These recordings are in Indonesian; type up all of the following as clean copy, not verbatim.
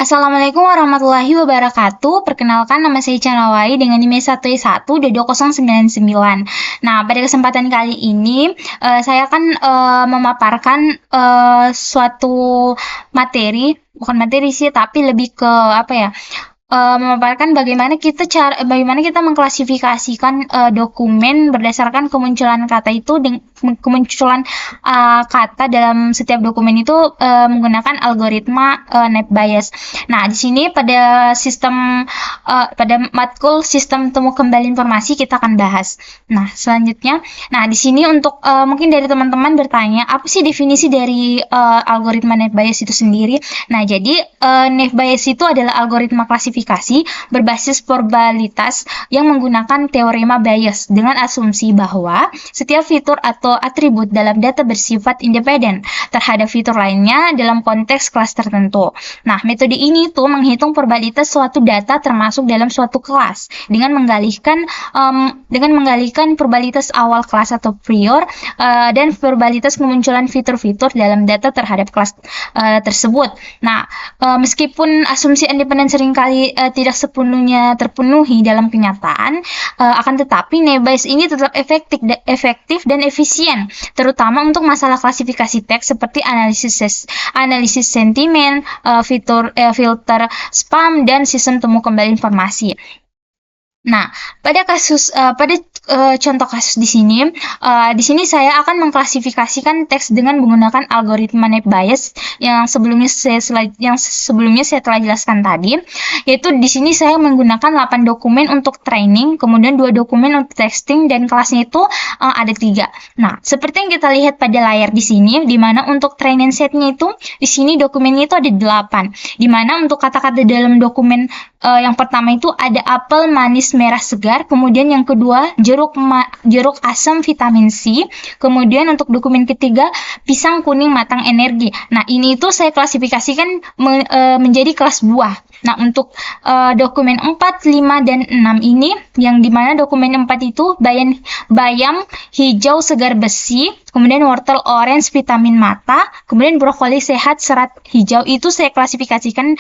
Assalamualaikum warahmatullahi wabarakatuh. Perkenalkan, nama saya Canawai dengan NIM 1I1 22099. Nah, pada kesempatan kali ini saya akan memaparkan suatu materi, bukan materi sih, tapi lebih ke apa ya? Memaparkan bagaimana kita mengklasifikasikan dokumen berdasarkan kemunculan kata itu kemunculan kata dalam setiap dokumen itu menggunakan algoritma net bayes. Nah, di sini pada pada matkul sistem temu kembali informasi kita akan bahas. Nah, selanjutnya, di sini untuk mungkin dari teman-teman bertanya, apa sih definisi dari algoritma net bayes itu sendiri? Nah, jadi net bayes itu adalah algoritma klasifikasi berbasis probabilitas yang menggunakan teorema Bayes dengan asumsi bahwa setiap fitur atau atribut dalam data bersifat independen terhadap fitur lainnya dalam konteks kelas tertentu. Nah, metode ini tuh menghitung probabilitas suatu data termasuk dalam suatu kelas dengan menggalikan probabilitas awal kelas atau prior dan probabilitas kemunculan fitur-fitur dalam data terhadap kelas tersebut. Nah, meskipun asumsi independen seringkali tidak sepenuhnya terpenuhi dalam kenyataan, akan tetapi net bayes ini tetap efektif dan efisien, terutama untuk masalah klasifikasi teks seperti analisis sentimen, filter spam, dan sistem temu kembali informasi. Nah, pada contoh kasus di sini saya akan mengklasifikasikan teks dengan menggunakan algoritma net bayes yang sebelumnya saya telah jelaskan tadi, yaitu di sini saya menggunakan 8 dokumen untuk training, kemudian 2 dokumen untuk testing, dan kelasnya itu ada 3. Nah, seperti yang kita lihat pada layar di sini, di mana untuk training setnya itu di sini dokumennya itu ada 8, di mana untuk kata-kata dalam dokumen yang pertama itu ada apel manis merah segar, kemudian yang kedua jeruk asam vitamin C, kemudian untuk dokumen ketiga pisang kuning matang energi. Nah, ini itu saya klasifikasikan menjadi kelas buah. Nah, untuk dokumen 4, 5, dan 6 ini, yang dimana dokumen 4 itu bayam hijau segar besi, kemudian wortel orange vitamin mata, kemudian brokoli sehat serat hijau, itu saya klasifikasikan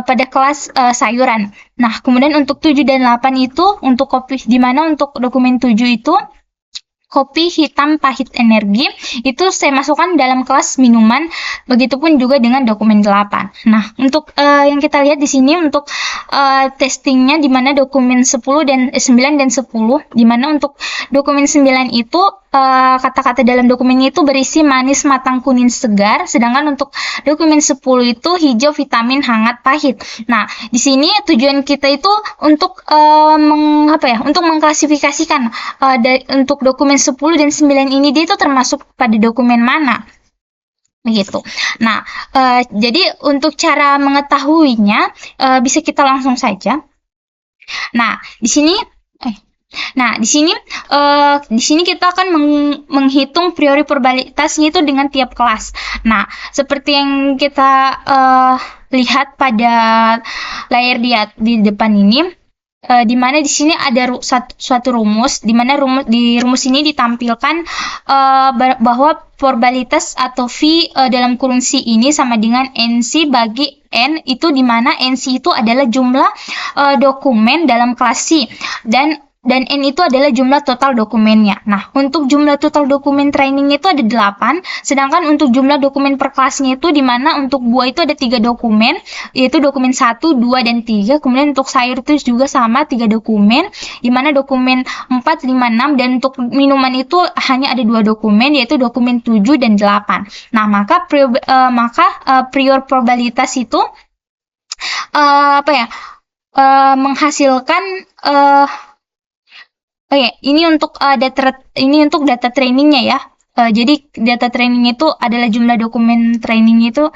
pada kelas sayuran. Nah, kemudian untuk 7 dan 8 itu untuk kopi, di mana untuk dokumen 7 itu kopi hitam pahit energi, itu saya masukkan dalam kelas minuman, begitupun juga dengan dokumen 8. Nah, untuk yang kita lihat di sini untuk testingnya, di mana dokumen 9 dan 10, di mana untuk dokumen 9 itu kata-kata dalam dokumennya itu berisi manis matang kuning segar, sedangkan untuk dokumen 10 itu hijau vitamin hangat pahit. Nah, di sini tujuan kita itu untuk untuk mengklasifikasikan untuk dokumen 10 dan 9 ini dia itu termasuk pada dokumen mana, begitu. Nah, jadi untuk cara mengetahuinya bisa kita langsung saja. Nah, di sini kita akan menghitung priori probabilitasnya itu dengan tiap kelas. Nah, seperti yang kita lihat pada layar di depan ini, di mana di sini ada suatu rumus, di mana di rumus ini ditampilkan bahwa probabilitas atau V dalam kurung C ini sama dengan NC bagi N, itu di mana NC itu adalah jumlah dokumen dalam kelas C, dan N itu adalah jumlah total dokumennya. Nah, untuk jumlah total dokumen training itu ada 8, sedangkan untuk jumlah dokumen per kelasnya itu, di mana untuk buah itu ada 3 dokumen, yaitu dokumen 1, 2, dan 3. Kemudian untuk sayur itu juga sama, 3 dokumen, di mana dokumen 4, 5, 6, dan untuk minuman itu hanya ada 2 dokumen, yaitu dokumen 7 dan 8. Nah, maka prior probabilitas itu menghasilkan ini untuk data trainingnya ya. Jadi data training itu adalah jumlah dokumen training itu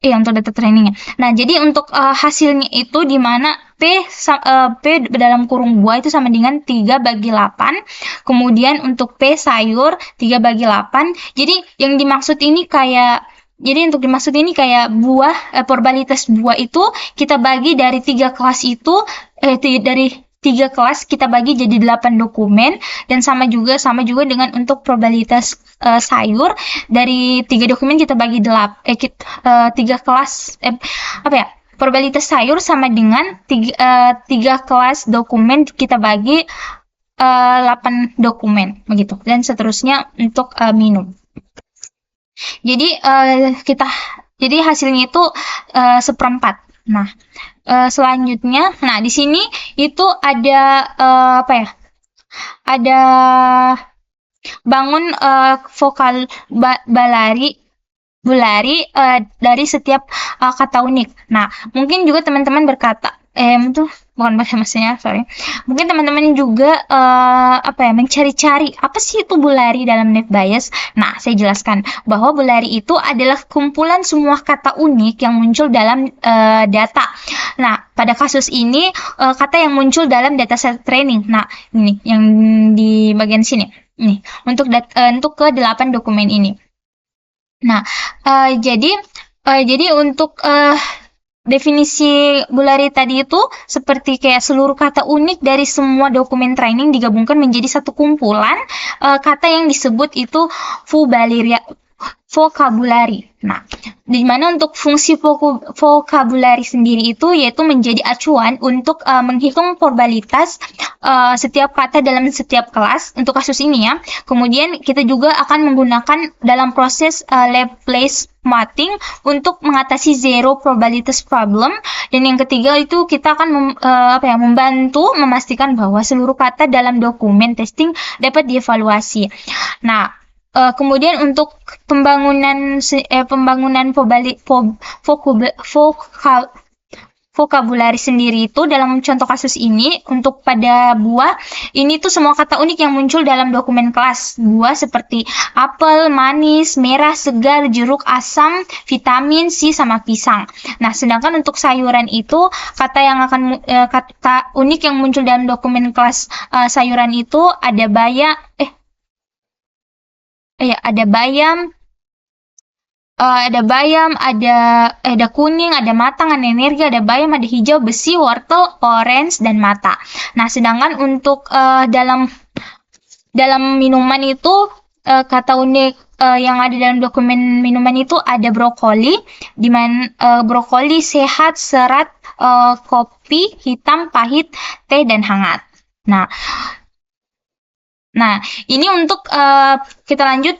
untuk data trainingnya. Nah, jadi untuk hasilnya itu di mana P dalam kurung buah itu sama dengan 3 bagi 8. Kemudian untuk P sayur 3 bagi 8. Jadi yang dimaksud ini kayak buah, probabilitas buah itu kita bagi dari 3 kelas itu, dari 3 kelas kita bagi jadi 8 dokumen, dan sama juga dengan untuk probabilitas sayur dari 3 dokumen kita bagi 3 kelas probabilitas sayur sama dengan 3 kelas dokumen kita bagi 8 dokumen begitu, dan seterusnya untuk minum. Jadi hasilnya itu 1/4. Nah, selanjutnya, di sini itu ada ada bangun vokal bulari dari setiap kata unik. Nah, mungkin juga teman-teman berkata, itu bukan bahasa maksudnya, sorry. Mungkin teman-teman juga mencari-cari apa sih itu bulari dalam Naive Bayes. Nah, saya jelaskan bahwa bulari itu adalah kumpulan semua kata unik yang muncul dalam data. Nah, pada kasus ini kata yang muncul dalam dataset training. Nah, ini yang di bagian sini. Nih, untuk ke 8 dokumen ini. Nah, jadi untuk definisi bulari tadi itu seperti kayak seluruh kata unik dari semua dokumen training digabungkan menjadi satu kumpulan kata yang disebut itu vocabulary. Nah, di mana untuk fungsi vocabulary sendiri itu yaitu menjadi acuan untuk menghitung probabilitas setiap kata dalam setiap kelas untuk kasus ini ya. Kemudian kita juga akan menggunakan dalam proses Laplace matching untuk mengatasi zero probabilitas problem, dan yang ketiga itu kita akan membantu memastikan bahwa seluruh kata dalam dokumen testing dapat dievaluasi. Nah, kemudian untuk pembangunan vocabulary sendiri itu dalam contoh kasus ini untuk pada buah ini tuh semua kata unik yang muncul dalam dokumen kelas. Buah seperti apel, manis, merah, segar, jeruk, asam, vitamin C sama pisang. Nah, sedangkan untuk sayuran itu kata unik yang muncul dalam dokumen kelas sayuran itu ada bayam, ada kuning, ada matang, ada energi, ada bayam, ada hijau, besi, wortel, orange, dan mata. Nah, sedangkan untuk dalam minuman itu kata unik yang ada dalam dokumen minuman itu ada brokoli, di mana brokoli sehat, serat, kopi, hitam, pahit, teh, dan hangat. Nah, ini untuk kita lanjut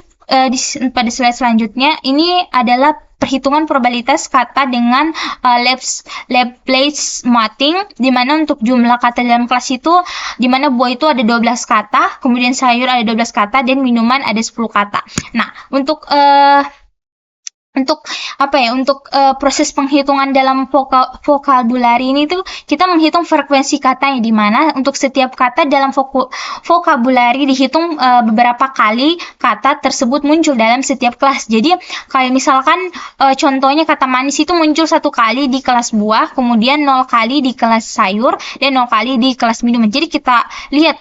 pada slide selanjutnya. Ini adalah perhitungan probabilitas kata dengan Laplace matching, di mana untuk jumlah kata dalam kelas itu, di mana buah itu ada 12 kata, kemudian sayur ada 12 kata, dan minuman ada 10 kata. Nah, untuk proses penghitungan dalam vocabulary ini tuh kita menghitung frekuensi katanya, di mana untuk setiap kata dalam vocabulary dihitung beberapa kali kata tersebut muncul dalam setiap kelas. Jadi kayak misalkan contohnya kata manis itu muncul 1 kali di kelas buah, kemudian 0 kali di kelas sayur, dan 0 kali di kelas minuman. Jadi kita lihat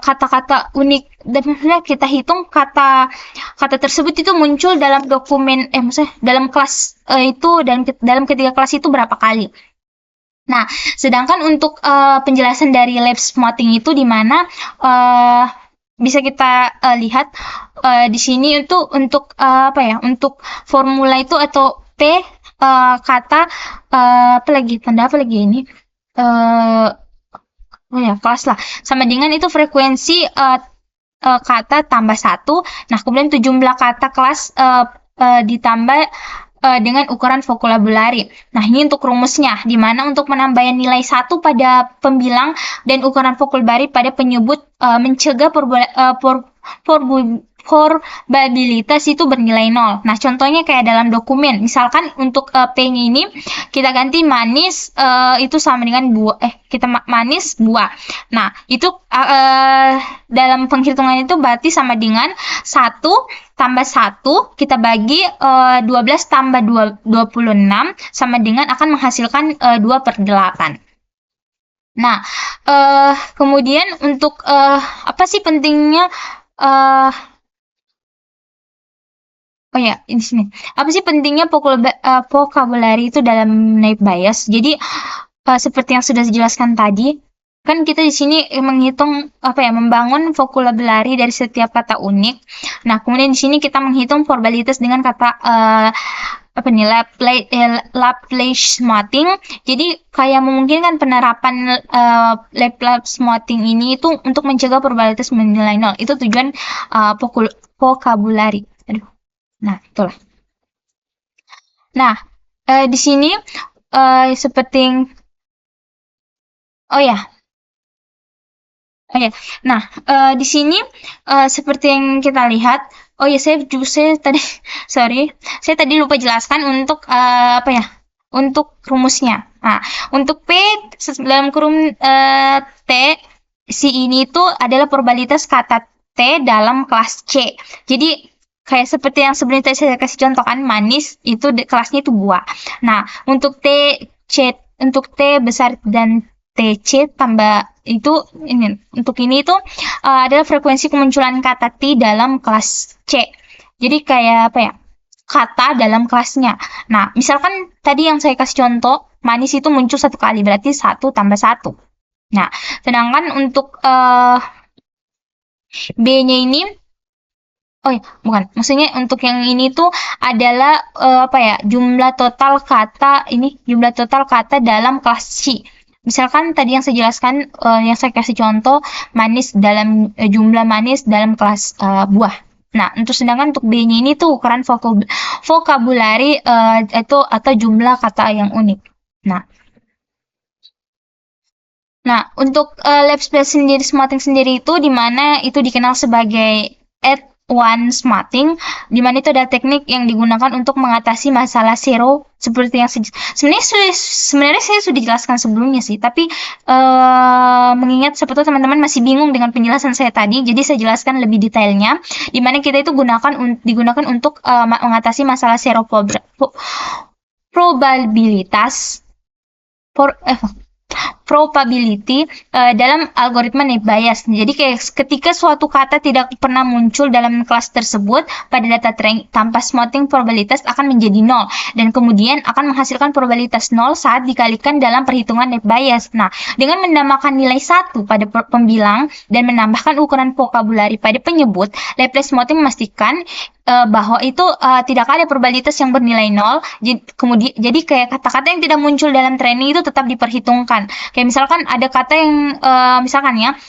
kata-kata unik, dan kita hitung kata tersebut itu muncul dalam dokumen dalam kelas itu, dan dalam ketiga kelas itu berapa kali. Nah, sedangkan untuk penjelasan dari Laplace matching itu di mana bisa kita lihat di sini itu untuk untuk formula itu atau P kata tanda apa lagi ini kelas lah, sama dengan itu frekuensi kata tambah 1. Nah, kemudian itu jumlah kata kelas ditambah dengan ukuran vocabulary. Nah, ini untuk rumusnya, di mana untuk penambahan nilai 1 pada pembilang dan ukuran vocabulary pada penyebut mencegah probabilitas itu bernilai 0. Nah, contohnya kayak dalam dokumen, misalkan untuk P-nya ini kita ganti manis itu sama dengan buah, manis buah. Nah, itu dalam penghitungan itu berarti sama dengan 1 tambah 1 kita bagi 12 tambah 26 sama dengan akan menghasilkan 2/8. Nah, kemudian untuk apa sih pentingnya di sini. Apa sih pentingnya vocabulary itu dalam Naive Bayes? Jadi seperti yang sudah dijelaskan tadi, kan kita di sini menghitung membangun vocabulary dari setiap kata unik. Nah, kemudian di sini kita menghitung probabilitas dengan kata Laplace Smoothing. Jadi kayak memungkinkan penerapan Laplace Smoothing ini itu untuk mencegah probabilitas menilai nol. Itu tujuan vocabulary. Aduh. Nah, itulah. Nah, di sini seperti oh ya. Nah, di sini seperti yang kita lihat, saya tadi sorry, saya tadi lupa jelaskan untuk untuk rumusnya. Nah, untuk P dalam kurung T, si ini itu adalah probabilitas kata T dalam kelas C. Jadi kayak seperti yang sebelumnya saya kasih contohkan, manis itu kelasnya itu buah. Nah, untuk untuk T besar dan TC tambah itu untuk ini itu adalah frekuensi kemunculan kata T dalam kelas C. Jadi kayak kata dalam kelasnya. Nah, misalkan tadi yang saya kasih contoh, manis itu muncul 1 kali, berarti 1 tambah 1. Nah, sedangkan untuk B-nya ini bukan. Maksudnya untuk yang ini tuh adalah jumlah total kata dalam kelas C. Misalkan tadi yang saya jelaskan, yang saya kasih contoh manis dalam jumlah manis dalam kelas buah. Nah, sedangkan untuk B-nya ini tuh ukuran vocabulary atau jumlah kata yang unik. Nah, untuk Laplace Smoothing sendiri itu dimana itu dikenal sebagai one smoothing, dimana itu ada teknik yang digunakan untuk mengatasi masalah zero seperti yang sebenarnya saya sudah jelaskan sebelumnya sih, tapi mengingat seperti teman-teman masih bingung dengan penjelasan saya tadi, jadi saya jelaskan lebih detailnya, dimana kita itu digunakan untuk mengatasi masalah zero probability dalam algoritma net bias. Jadi ketika suatu kata tidak pernah muncul dalam kelas tersebut pada data training tanpa smoothing, probabilitas akan menjadi 0 dan kemudian akan menghasilkan probabilitas 0 saat dikalikan dalam perhitungan net bias. Nah, dengan menambahkan nilai 1 pada pembilang dan menambahkan ukuran vocabulary pada penyebut, Laplace Smoothing memastikan bahwa itu tidak ada probabilitas yang bernilai 0. Jadi kayak kata-kata yang tidak muncul dalam training itu tetap diperhitungkan. Kayak misalkan ada kata yang misalkan ya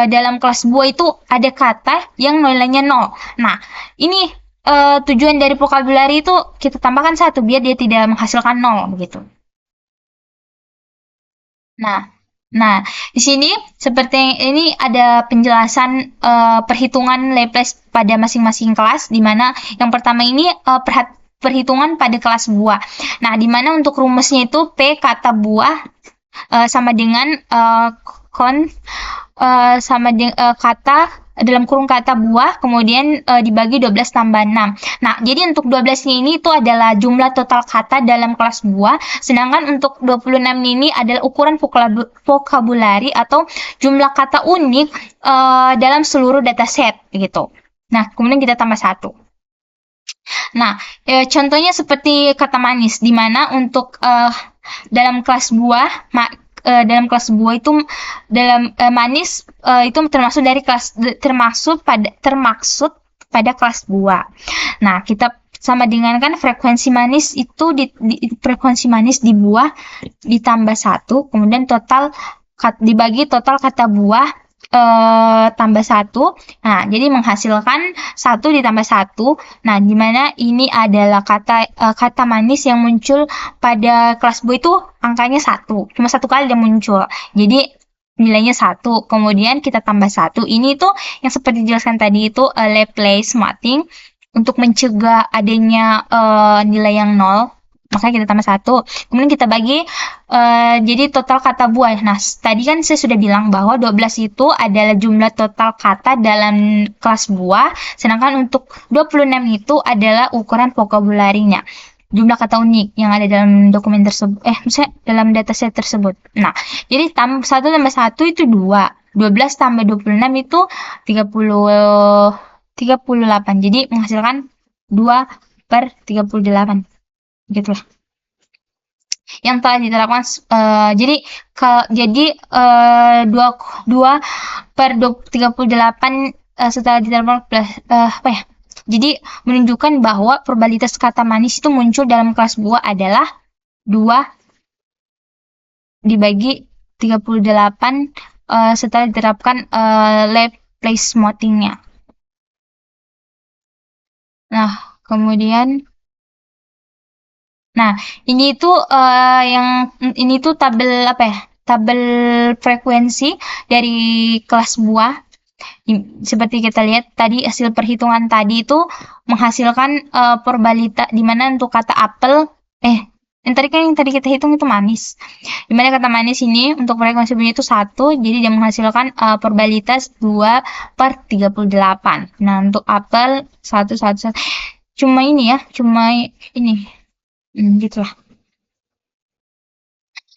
dalam kelas buah itu ada kata yang nilainya 0. Nah, ini tujuan dari vocabulary itu kita tambahkan 1 biar dia tidak menghasilkan 0 gitu. Nah, di sini seperti ini ada penjelasan perhitungan Laplace pada masing-masing kelas, di mana yang pertama ini perhitungan pada kelas buah. Nah, di mana untuk rumusnya itu P kata buah sama dengan kata dalam kurung kata buah, kemudian dibagi 12 tambah 6. Nah, jadi untuk 12 ini itu adalah jumlah total kata dalam kelas buah, sedangkan untuk 26 ini adalah ukuran vocabulary atau jumlah kata unik dalam seluruh dataset gitu. Nah, kemudian kita tambah 1. Nah, contohnya seperti kata manis, di mana untuk dalam kelas buah itu dalam manis itu termaksud pada kelas buah. Nah, kita sama dengan kan frekuensi manis itu frekuensi manis di buah ditambah 1, kemudian dibagi total kata buah tambah 1. Nah, jadi menghasilkan 1 ditambah 1. Nah, dimana ini adalah kata manis yang muncul pada kelas buah itu angkanya 1. Cuma 1 kali dia muncul. Jadi nilainya 1. Kemudian kita tambah 1. Ini tuh yang seperti dijelaskan tadi itu Laplace Smoothing untuk mencegah adanya nilai yang 0. Makanya kita tambah 1. Kemudian kita bagi jadi total kata buah. Nah, tadi kan saya sudah bilang bahwa 12 itu adalah jumlah total kata dalam kelas buah, sedangkan untuk 26 itu adalah ukuran vocabulary-nya. Jumlah kata unik yang ada dalam dokumen tersebut, misalnya dalam dataset tersebut. Nah, jadi 1 tambah 1 itu 2. 12 tambah 26 itu 38. Jadi menghasilkan 2/38. Gitu lah. yang telah diterapkan. Jadi 2 per 38 setelah diterapkan apa ya? Jadi menunjukkan bahwa probabilitas kata manis itu muncul dalam kelas buah adalah 2 dibagi 38 setelah diterapkan Laplace smoothing-nya. Nah, kemudian ini tuh tabel apa ya? Tabel frekuensi dari kelas buah. Seperti kita lihat tadi hasil perhitungan tadi itu menghasilkan probabilitas di mana untuk kata apel yang tadi kita hitung itu manis. Di mana kata manis ini untuk frekuensi bunyi itu 1, jadi dia menghasilkan probabilitas 2 per 38. Nah, untuk apel 1. Cuma ini gitulah.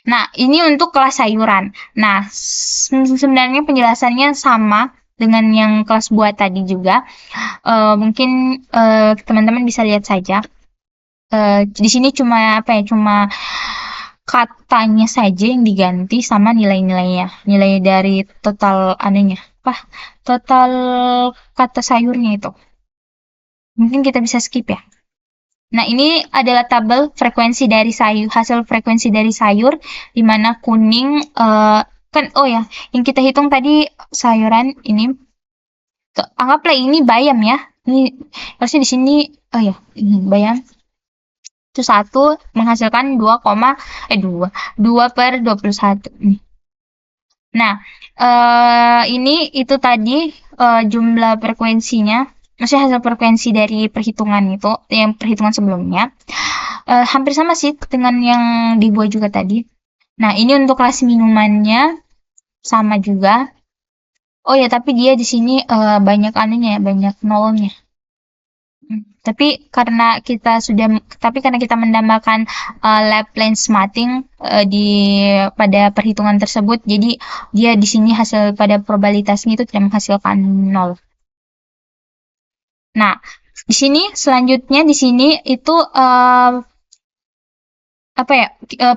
Nah, ini untuk kelas sayuran. Nah, sebenarnya penjelasannya sama dengan yang kelas buah tadi juga. Mungkin teman-teman bisa lihat saja. Di sini cuma katanya saja yang diganti sama nilai-nilainya. Nilai dari total total kata sayurnya itu. Mungkin kita bisa skip ya. Nah, ini adalah tabel frekuensi dari sayur, hasil frekuensi dari sayur, di mana kuning, yang kita hitung tadi sayuran ini, anggaplah ini bayam ya. Ini harusnya di sini, ini bayam. Itu 1 menghasilkan 2 per 21. Nah, ini itu tadi jumlah frekuensinya. Maksudnya hasil frekuensi dari perhitungan itu, yang perhitungan sebelumnya. Hampir sama sih dengan yang dibuat juga tadi. Nah, ini untuk kelas minumannya sama juga. Oh ya, tapi dia di sini banyak banyak nolnya. Tapi karena kita mendambakan Laplace smoothing pada perhitungan tersebut, jadi dia di sini hasil pada probabilitasnya itu tidak menghasilkan 0. Nah, di sini selanjutnya itu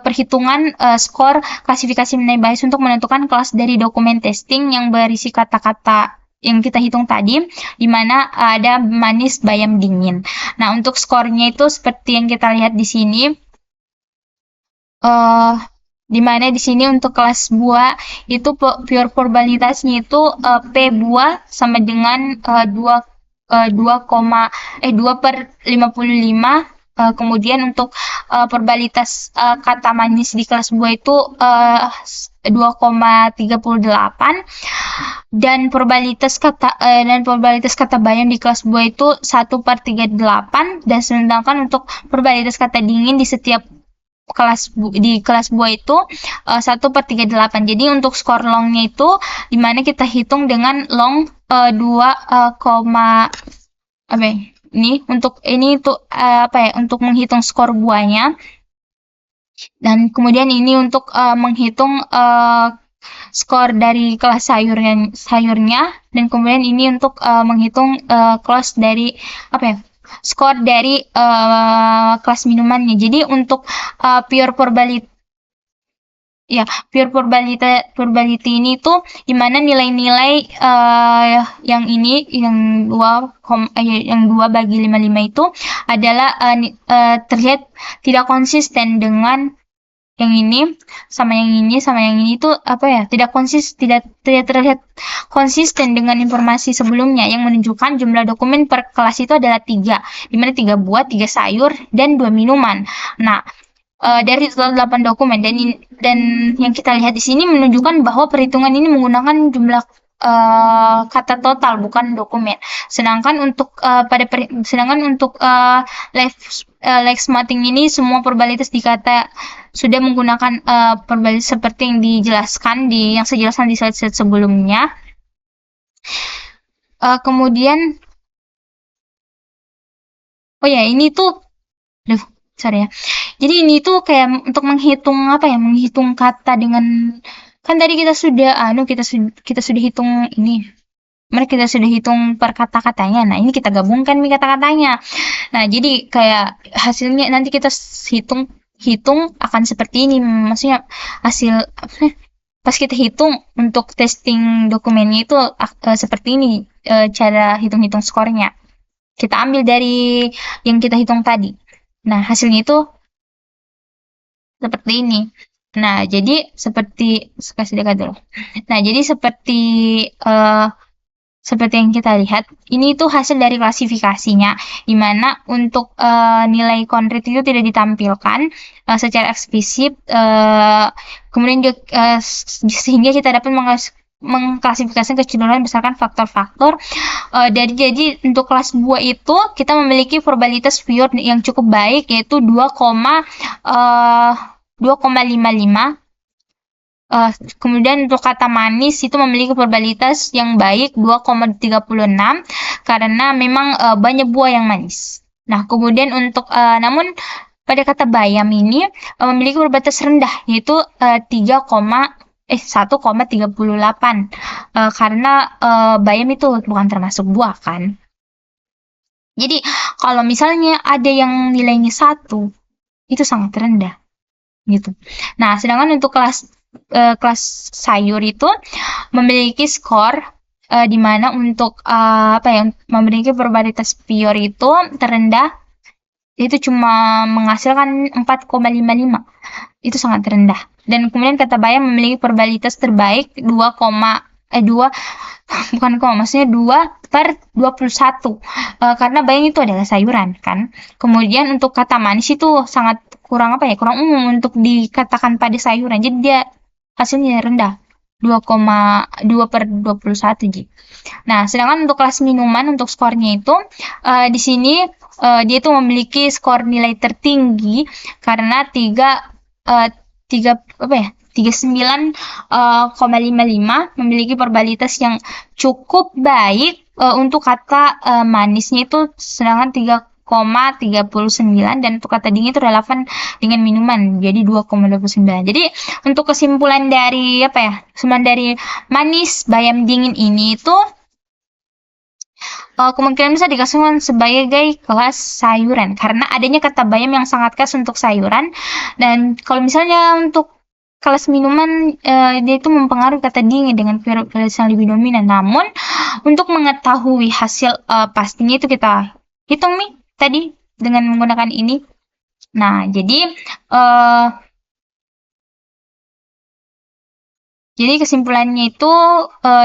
perhitungan skor klasifikasi nilai bias untuk menentukan kelas dari dokumen testing yang berisi kata-kata yang kita hitung tadi, di mana ada manis, bayam, dingin. Nah, untuk skornya itu seperti yang kita lihat di sini, di mana di sini untuk kelas buah itu pure probabilitasnya itu P buah sama dengan 2 per 55. Kemudian untuk probabilitas kata manis di kelas buah itu 2,38, dan probabilitas kata bayam di kelas buah itu 1 per 38, dan sedangkan untuk probabilitas kata dingin di setiap di kelas buah itu 1 per 38. Jadi untuk skor longnya itu dimana kita hitung dengan long 2, untuk menghitung skor buahnya, dan kemudian ini untuk menghitung skor dari kelas sayurnya, dan kemudian ini untuk menghitung kelas dari skor dari kelas minumannya. Jadi untuk pure probability ini tuh dimana nilai-nilai yang 2 bagi 55 itu adalah terlihat tidak konsisten dengan yang ini sama yang ini itu tidak terlihat konsisten dengan informasi sebelumnya yang menunjukkan jumlah dokumen per kelas itu adalah 3, di mana 3 buah, 3 sayur, dan 2 minuman. Nah, dari total 8 dokumen, dan yang kita lihat di sini menunjukkan bahwa perhitungan ini menggunakan jumlah kata total, bukan dokumen. Sedangkan untuk Laplace smoothing ini semua probabilitas dikata sudah menggunakan probabilitas seperti yang dijelaskan yang saya jelaskan di slide sebelumnya. Kemudian ini tuh sorry ya. Jadi ini tuh kayak untuk menghitung kata dengan, kan tadi kita sudah kita sudah hitung ini. Mereka kita sudah hitung per kata-katanya. Nah, ini kita gabungkan nih kata-katanya. Nah, jadi kayak hasilnya nanti kita hitung hitung akan seperti ini. Maksudnya hasil pas kita hitung untuk testing dokumennya itu seperti ini cara hitung-hitung skornya. Kita ambil dari yang kita hitung tadi. Nah, hasilnya itu seperti ini. Nah, jadi seperti kasih dekat dulu. Nah, jadi seperti yang kita lihat, ini tuh hasil dari klasifikasinya, di mana untuk nilai konkret itu tidak ditampilkan secara eksplisit, kemudian juga, sehingga kita dapat mengklasifikasikan kecenderungan berdasarkan faktor-faktor. Jadi untuk kelas buah itu kita memiliki verbalitas pure yang cukup baik, yaitu 2,55. Kemudian untuk kata manis itu memiliki probabilitas yang baik 2,36 karena memang banyak buah yang manis. Nah, kemudian untuk namun pada kata bayam ini memiliki probabilitas rendah yaitu 1,38 karena bayam itu bukan termasuk buah kan. Jadi kalau misalnya ada yang nilainya 1 itu sangat rendah gitu. Nah, sedangkan untuk kelas sayur itu memiliki skor di mana untuk memiliki probabilitas pure itu terendah itu cuma menghasilkan 4,55. Itu sangat rendah. Dan kemudian kata bayam memiliki probabilitas terbaik 2 bukan maksudnya 2/21. Karena bayam itu adalah sayuran kan. Kemudian untuk kata manis itu sangat kurang umum untuk dikatakan pada sayuran. Jadi dia hasilnya rendah 2,2/21 Ji. Nah, sedangkan untuk kelas minuman untuk skornya itu di sini dia itu memiliki skor nilai tertinggi karena 39,55 memiliki probabilitas yang cukup baik untuk kata manisnya itu, sedangkan 3,39 dan untuk kata dingin itu relevan dengan minuman jadi 2,29. Jadi untuk kesimpulan dari manis bayam dingin ini itu kemungkinan bisa dikasihkan sebagai kelas sayuran karena adanya kata bayam yang sangat khas untuk sayuran. Dan kalau misalnya untuk kelas minuman dia itu mempengaruhi kata dingin dengan probabilitas yang lebih dominan. Namun untuk mengetahui hasil pastinya itu kita hitung nih tadi dengan menggunakan ini. Nah, jadi kesimpulannya itu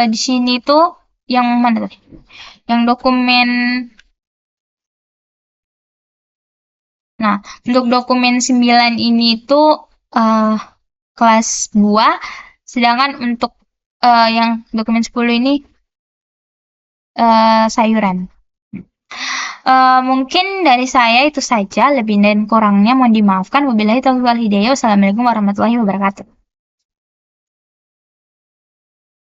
di sini itu yang mana tadi? Yang dokumen. Nah, untuk dokumen 9 ini itu kelas buah, sedangkan untuk yang dokumen 10 ini sayuran. Mungkin dari saya itu saja, lebih dan kurangnya mohon dimaafkan. Wabillahi taufiq wal hidayah. Wassalamualaikum warahmatullahi wabarakatuh.